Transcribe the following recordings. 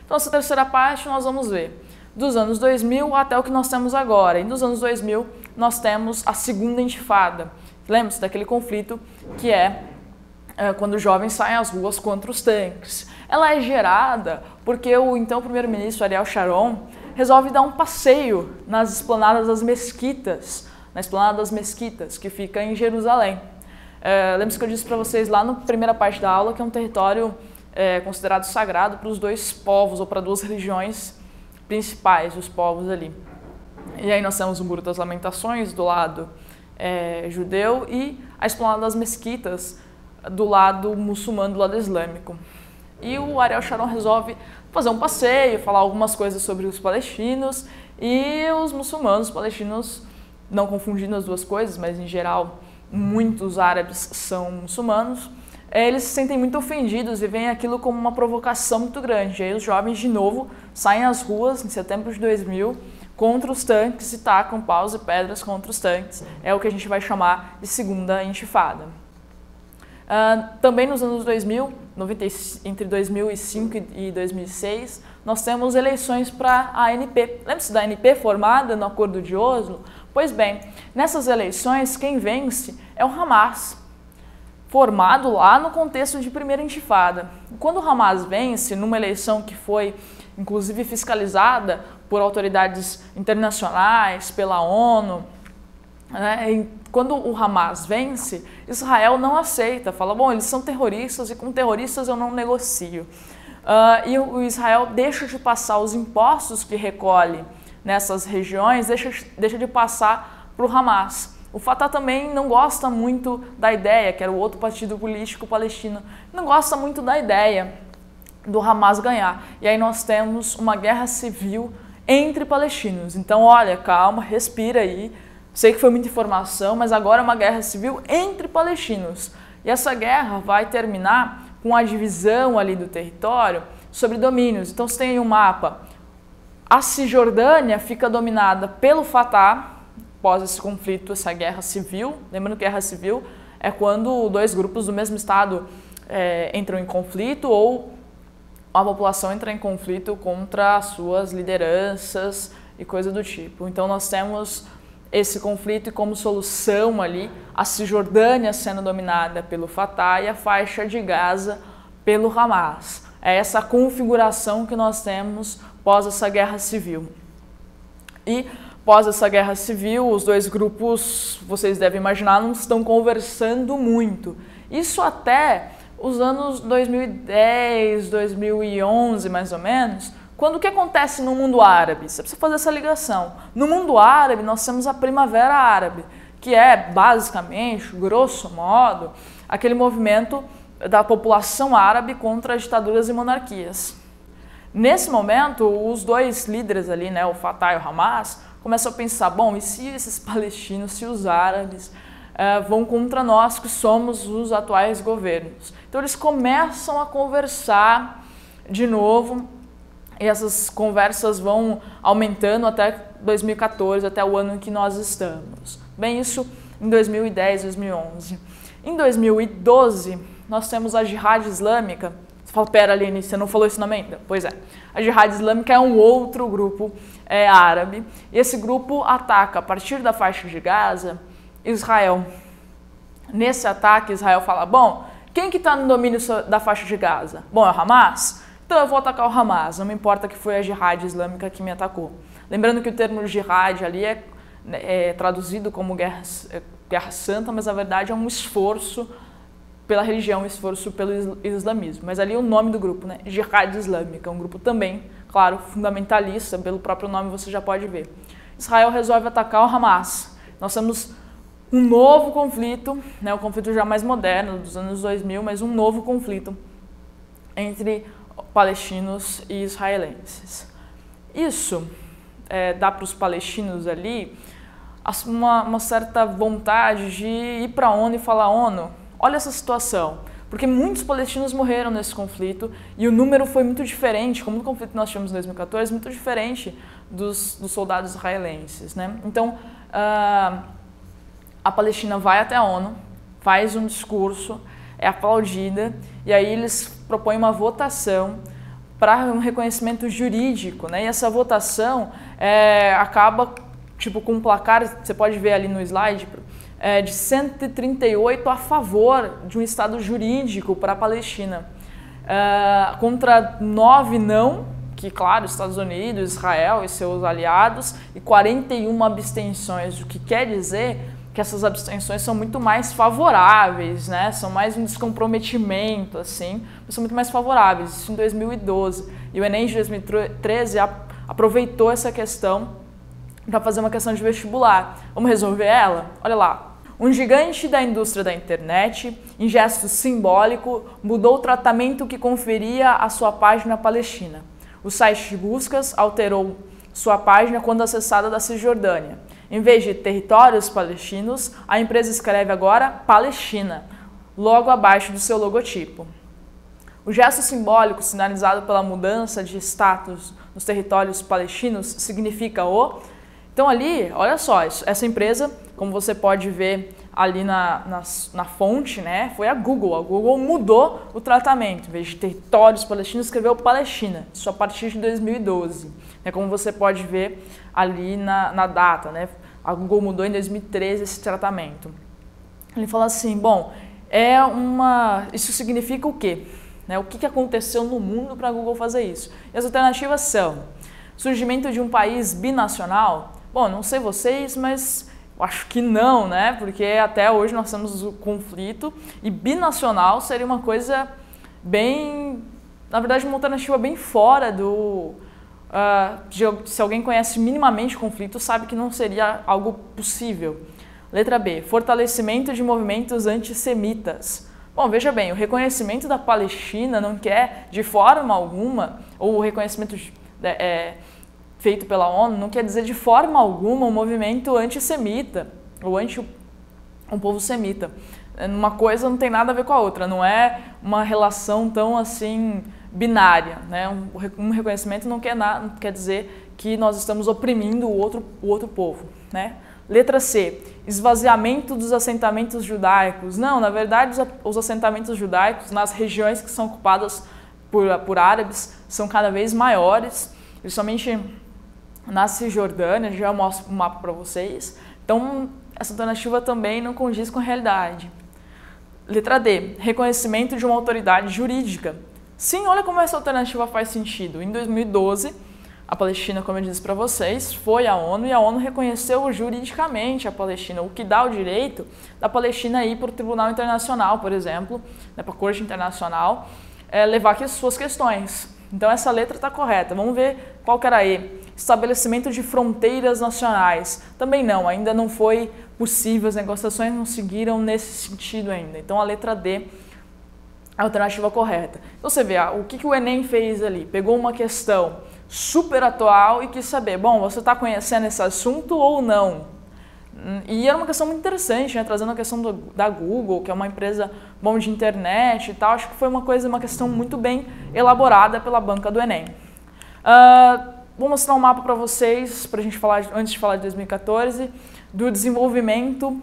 Então, essa terceira parte nós vamos ver dos anos 2000 até o que nós temos agora. E dos anos 2000 nós temos a segunda intifada. Lembra-se daquele conflito que é quando os jovens saem às ruas contra os tanques. Ela é gerada porque o então primeiro-ministro Ariel Sharon resolve dar um passeio nas esplanadas das mesquitas, na esplanada das mesquitas, que fica em Jerusalém. Lembra-se que eu disse para vocês lá na primeira parte da aula que é um território considerado sagrado para os dois povos, ou para duas religiões principais dos povos ali. E aí nós temos o Muro das Lamentações do lado judeu e a esplanada das mesquitas do lado muçulmano, do lado islâmico. E o Ariel Sharon resolve fazer um passeio, falar algumas coisas sobre os palestinos e os muçulmanos, os palestinos, não confundindo as duas coisas, mas em geral muitos árabes são muçulmanos, eles se sentem muito ofendidos e veem aquilo como uma provocação muito grande. E aí os jovens de novo saem às ruas em setembro de 2000 contra os tanques e tacam paus e pedras contra os tanques. É o que a gente vai chamar de segunda intifada. Também nos anos 2000, entre 2005 e 2006, nós temos eleições para a ANP. Lembra-se da ANP formada no Acordo de Oslo? Pois bem, nessas eleições quem vence é o Hamas, formado lá no contexto de primeira intifada. Quando o Hamas vence numa eleição que foi inclusive fiscalizada por autoridades internacionais, pela ONU, né? Quando o Hamas vence, Israel não aceita, fala, bom, eles são terroristas e com terroristas eu não negocio. E o Israel deixa de passar os impostos que recolhe nessas regiões, deixa de passar para o Hamas. O Fatah também não gosta muito da ideia, que era o outro partido político palestino, não gosta muito da ideia do Hamas ganhar. E aí nós temos uma guerra civil entre palestinos. Então, olha, calma, respira aí. Sei que foi muita informação, mas agora é uma guerra civil entre palestinos. E essa guerra vai terminar com a divisão ali do território sobre domínios. Então, você tem aí um mapa. A Cisjordânia fica dominada pelo Fatah, após esse conflito, essa guerra civil. Lembrando que guerra civil é quando dois grupos do mesmo estado entram em conflito ou a população entra em conflito contra as suas lideranças e coisa do tipo. Então, nós temos esse conflito e como solução ali a Cisjordânia sendo dominada pelo Fatah e a faixa de Gaza pelo Hamas. É essa configuração que nós temos pós essa guerra civil. E pós essa guerra civil, os dois grupos, vocês devem imaginar, não estão conversando muito. Isso até os anos 2010, 2011 mais ou menos, quando o que acontece no mundo árabe? Você precisa fazer essa ligação. No mundo árabe, nós temos a Primavera Árabe, que é, basicamente, grosso modo, aquele movimento da população árabe contra ditaduras e monarquias. Nesse momento, os dois líderes ali, né, o Fatah e o Hamas, começam a pensar, bom, e se esses palestinos, se os árabes vão contra nós, que somos os atuais governos? Então, eles começam a conversar de novo, e essas conversas vão aumentando até 2014, até o ano em que nós estamos. Bem, isso em 2010, 2011. Em 2012, nós temos a Jihad Islâmica. Você fala, pera, Aline, você não falou isso na emenda? Pois é. A Jihad Islâmica é um outro grupo árabe. E esse grupo ataca, a partir da faixa de Gaza, Israel. Nesse ataque, Israel fala, bom, quem que está no domínio da faixa de Gaza? Bom, é o Hamas? Então eu vou atacar o Hamas, não me importa que foi a Jihad Islâmica que me atacou. Lembrando que o termo Jihad ali é traduzido como guerra santa, mas na verdade é um esforço pela religião, um esforço pelo islamismo. Mas ali o nome do grupo, né? Jihad Islâmica, um grupo também, claro, fundamentalista, pelo próprio nome você já pode ver. Israel resolve atacar o Hamas. Nós temos um novo conflito, né? Um conflito já mais moderno, dos anos 2000, mas um novo conflito entre palestinos e israelenses. Isso dá para os palestinos ali uma certa vontade de ir para a ONU e falar, ONU, olha essa situação, porque muitos palestinos morreram nesse conflito e o número foi muito diferente, como no conflito que nós tivemos em 2014, muito diferente dos soldados israelenses, né? Então, a Palestina vai até a ONU, faz um discurso, é aplaudida, e aí eles propõem uma votação para um reconhecimento jurídico, né? E essa votação acaba com um placar, você pode ver ali no slide, de 138 a favor de um Estado jurídico para a Palestina, contra 9 não, que claro, Estados Unidos, Israel e seus aliados, e 41 abstenções, o que quer dizer que essas abstenções são muito mais favoráveis, né? São mais um descomprometimento, assim, mas são muito mais favoráveis, isso em 2012. E o Enem de 2013 aproveitou essa questão para fazer uma questão de vestibular. Vamos resolver ela? Olha lá. Um gigante da indústria da internet, em gesto simbólico, mudou o tratamento que conferia à sua página palestina. O site de buscas alterou sua página quando acessada da Cisjordânia. Em vez de territórios palestinos, a empresa escreve agora Palestina, logo abaixo do seu logotipo. O gesto simbólico sinalizado pela mudança de status nos territórios palestinos significa o... Então ali, olha só, essa empresa, como você pode ver ali na fonte, né, foi a Google. A Google mudou o tratamento. Em vez de territórios palestinos, escreveu Palestina, isso a partir de 2012. É como você pode ver ali na data, né? A Google mudou em 2013 esse tratamento. Ele fala assim, bom, isso significa o quê? Né, o que aconteceu no mundo para a Google fazer isso? E as alternativas são surgimento de um país binacional. Bom, não sei vocês, mas eu acho que não, né? Porque até hoje nós temos o conflito e binacional seria uma coisa bem, na verdade, uma alternativa bem fora do... se alguém conhece minimamente o conflito, sabe que não seria algo possível. Letra B, fortalecimento de movimentos antissemitas. Bom, veja bem, o reconhecimento da Palestina não quer, de forma alguma, ou o reconhecimento feito pela ONU, não quer dizer de forma alguma um movimento antissemita, ou um povo semita. Uma coisa não tem nada a ver com a outra, não é uma relação tão assim binária, né? Um reconhecimento não quer dizer que nós estamos oprimindo o outro povo, né? Letra C, esvaziamento dos assentamentos judaicos. Não, na verdade os assentamentos judaicos nas regiões que são ocupadas por árabes são cada vez maiores, principalmente na Cisjordânia, já mostro um mapa para vocês. Então, essa alternativa também não condiz com a realidade. Letra D, reconhecimento de uma autoridade jurídica. Sim, olha como essa alternativa faz sentido. Em 2012, a Palestina, como eu disse para vocês, foi à ONU e a ONU reconheceu juridicamente a Palestina, o que dá o direito da Palestina ir para o Tribunal Internacional, por exemplo, né, para a Corte Internacional, levar aqui as suas questões. Então essa letra está correta. Vamos ver qual que era a E. Estabelecimento de fronteiras nacionais. Também não, ainda não foi possível, as negociações não seguiram nesse sentido ainda. Então a letra D é a alternativa correta. Então você vê, o que o Enem fez ali? Pegou uma questão super atual e quis saber, bom, você está conhecendo esse assunto ou não? E era uma questão muito interessante, né? Trazendo a questão da Google, que é uma empresa bom de internet e tal. Acho que foi uma questão muito bem elaborada pela banca do Enem. Vou mostrar um mapa para vocês, para a gente falar, antes de falar de 2014, do desenvolvimento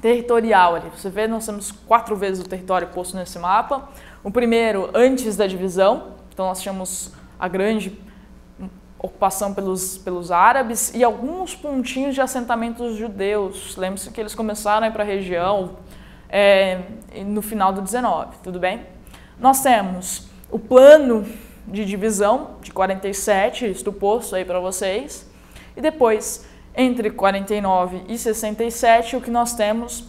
territorial ali. Você vê, nós temos 4 vezes o território posto nesse mapa. O primeiro, antes da divisão, então nós tínhamos a grande ocupação pelos árabes e alguns pontinhos de assentamentos judeus. Lembre-se que eles começaram a ir para a região no final do 19, tudo bem? Nós temos o plano de divisão de 47, estou posto aí para vocês, e depois, entre 49 e 67, o que nós temos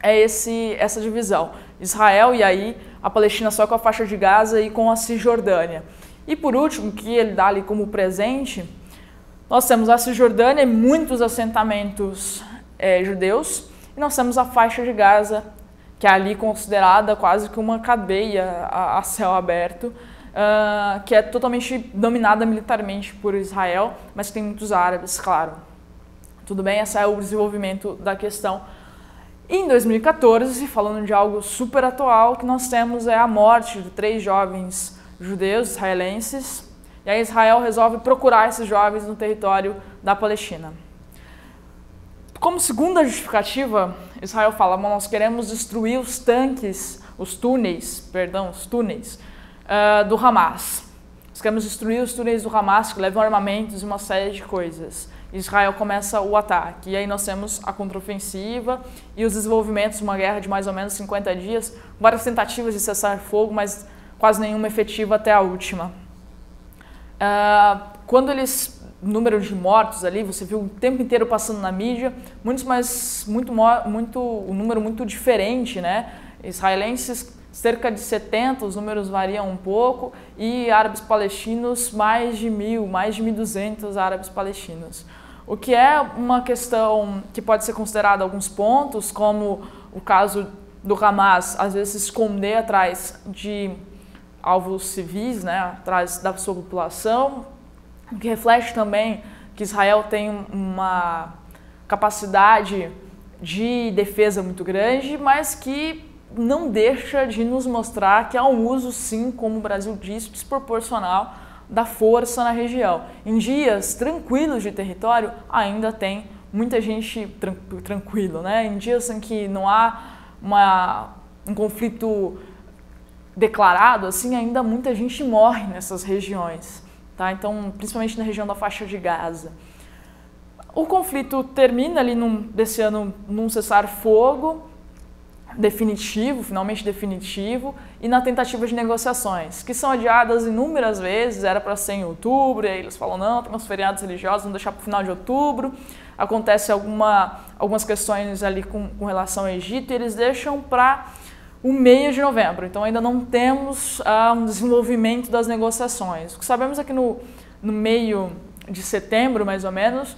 é essa divisão. Israel e aí a Palestina só com a faixa de Gaza e com a Cisjordânia. E por último, que ele dá ali como presente, nós temos a Cisjordânia e muitos assentamentos judeus, e nós temos a faixa de Gaza, que é ali considerada quase que uma cadeia a céu aberto, que é totalmente dominada militarmente por Israel, mas tem muitos árabes, claro. Tudo bem? Esse é o desenvolvimento da questão. E em 2014, falando de algo super atual, o que nós temos é a morte de 3 jovens judeus israelenses, e aí Israel resolve procurar esses jovens no território da Palestina. Como segunda justificativa, Israel fala, nós queremos destruir os túneis do Hamas. Nós queremos destruir os túneis do Hamas, que levam armamentos e uma série de coisas. Israel começa o ataque. E aí nós temos a contraofensiva e os desenvolvimentos de uma guerra de mais ou menos 50 dias, várias tentativas de cessar fogo, mas quase nenhuma efetiva até a última. Quando número de mortos ali, você viu o tempo inteiro passando na mídia, um número muito diferente, né? Israelenses cerca de 70, os números variam um pouco, e árabes palestinos mais de 1.000, mais de 1.200 árabes palestinos. O que é uma questão que pode ser considerada alguns pontos, como o caso do Hamas, às vezes se esconder atrás de alvos civis, né, atrás da sua população, o que reflete também que Israel tem uma capacidade de defesa muito grande, mas que não deixa de nos mostrar que há um uso, sim, como o Brasil disse, desproporcional da força na região. Em dias tranquilos de território, ainda tem muita gente tranquilo, né? Em dias em que não há um conflito declarado, assim, ainda muita gente morre nessas regiões, tá? Então, principalmente na região da faixa de Gaza. O conflito termina ali desse ano num cessar-fogo definitivo, finalmente definitivo, e na tentativa de negociações, que são adiadas inúmeras vezes, era para ser em outubro, e aí eles falam, não, tem uns feriados religiosos, vamos deixar para o final de outubro, acontece algumas questões ali com relação ao Egito, e eles deixam para o meio de novembro, então ainda não temos um desenvolvimento das negociações. O que sabemos é que no meio de setembro, mais ou menos,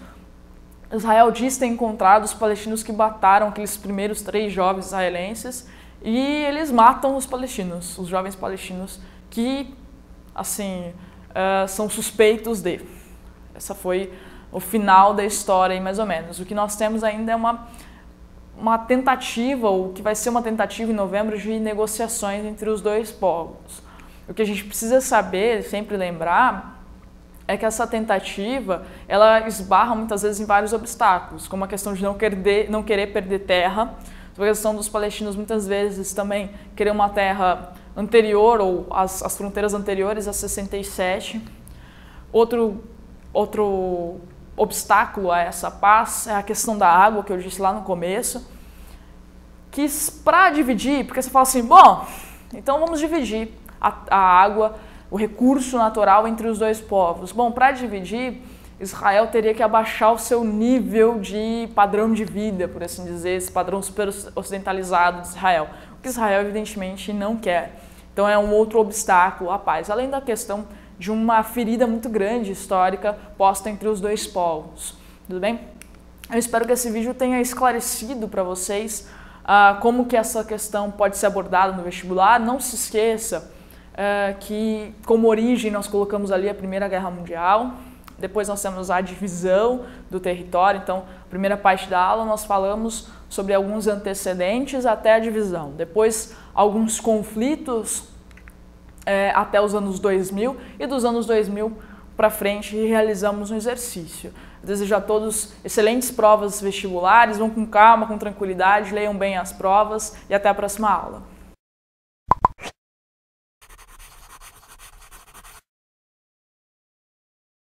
Israel diz ter encontrado os palestinos que mataram aqueles primeiros 3 jovens israelenses, e eles matam os palestinos, os jovens palestinos que, assim, são suspeitos de. Essa foi o final da história, mais ou menos. O que nós temos ainda é uma tentativa, ou que vai ser uma tentativa em novembro, de negociações entre os dois povos. O que a gente precisa saber, sempre lembrar, é que essa tentativa, ela esbarra muitas vezes em vários obstáculos, como a questão de não querer perder terra, a questão dos palestinos muitas vezes também querer uma terra anterior, ou as fronteiras anteriores a 67. Outro obstáculo a essa paz é a questão da água, que eu disse lá no começo, que para dividir, porque você fala assim, bom, então vamos dividir a água, o recurso natural entre os dois povos. Bom, para dividir, Israel teria que abaixar o seu nível de padrão de vida, por assim dizer, esse padrão super ocidentalizado de Israel, o que Israel evidentemente não quer. Então é um outro obstáculo à paz, além da questão de uma ferida muito grande histórica posta entre os dois povos. Tudo bem? Eu espero que esse vídeo tenha esclarecido para vocês como que essa questão pode ser abordada no vestibular. Não se esqueça que como origem nós colocamos ali a Primeira Guerra Mundial, depois nós temos a divisão do território, então a primeira parte da aula nós falamos sobre alguns antecedentes até a divisão, depois alguns conflitos até os anos 2000 e dos anos 2000 para frente realizamos um exercício. Desejo a todos excelentes provas vestibulares, vão com calma, com tranquilidade, leiam bem as provas e até a próxima aula.